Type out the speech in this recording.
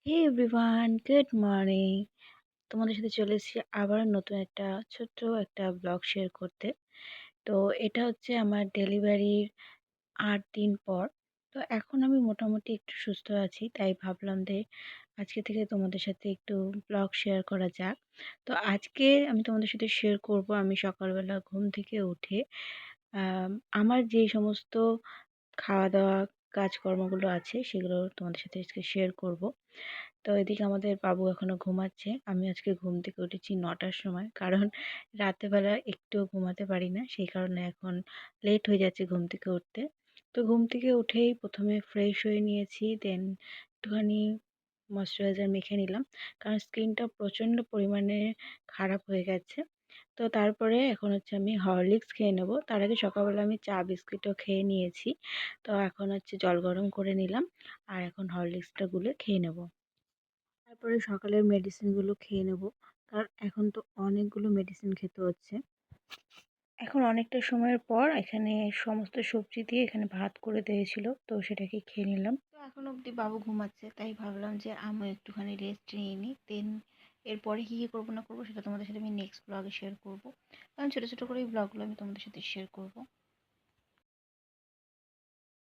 হে everyone, good morning. তোমাদের সাথে চলে এসেছি আবার নতুন একটা ছোট্ট একটা ব্লগ শেয়ার করতে। তো এটা হচ্ছে আমার ডেলিভারির ৮ দিন পর। তো এখন আমি মোটামুটি একটু সুস্থ আছি। তাই ভাবলাম যে আজকে থেকে তোমাদের সাথে একটু ব্লগ শেয়ার করা যাক। তো আজকে আমি তোমাদের সাথে শেয়ার করব আমি সকালবেলা ঘুম থেকে উঠে আম আমার যেই সমস্ত খাওয়া-দাওয়া কাজকর্মগুলো আছে সেগুলো তোমাদের সাথে আজকে শেয়ার করব। তো এদিকে আমাদের বাবু এখনো ঘুমাচ্ছে। আমি আজকে ঘুম থেকে উঠেছি ৯টার সময়। কারণ রাতের বেলা একটুও ঘুমাতে পারি না। সেই কারণে এখন লেট হয়ে যাচ্ছে ঘুম থেকে উঠতে। তো ঘুম থেকে উঠেই ১ম এ ফ্রেশ হয়ে নিয়েছি। দেন একটুখানি ময়েশ্চারাইজার মেখে নিলাম। কারণ স্কিনটা প্রচণ্ড পরিমাণে খারাপ হয়ে গেছে। তো তারপরে এখন হচ্ছে আমি হরলিক্স খেয়ে নেব। তার আগে সকালবেলা আমি চা বিস্কিটও খেয়ে নিয়েছি। তো এখন হচ্ছে জল গরম করে নিলাম। আর এখন হরলিক্সটা গুলে খেয়ে নেব। তারপরে সকালের মেডিসিনগুলো খেয়ে নেব। কারণ এখন তো অনেকগুলো মেডিসিন খেতে হচ্ছে। এখন অনেকটা সময়ের পর এখানে সমস্ত সবজি দিয়ে এখানে ভাত করে দিয়েছিল। তো সেটাকে খেয়ে নিলাম। তো এখন অবধি বাবু ঘুমাচ্ছে। তাই ভাবলাম যে আমিও একটুখানি রেস্ট নিয়ে নিই। দেন এরপরে কী করবো না করবো সেটা তোমাদের সাথে আমি নেক্সট ব্লগে শেয়ার করব। কারণ ছোটো ছোটো করে এই ব্লগগুলো আমি তোমাদের সাথে শেয়ার করব।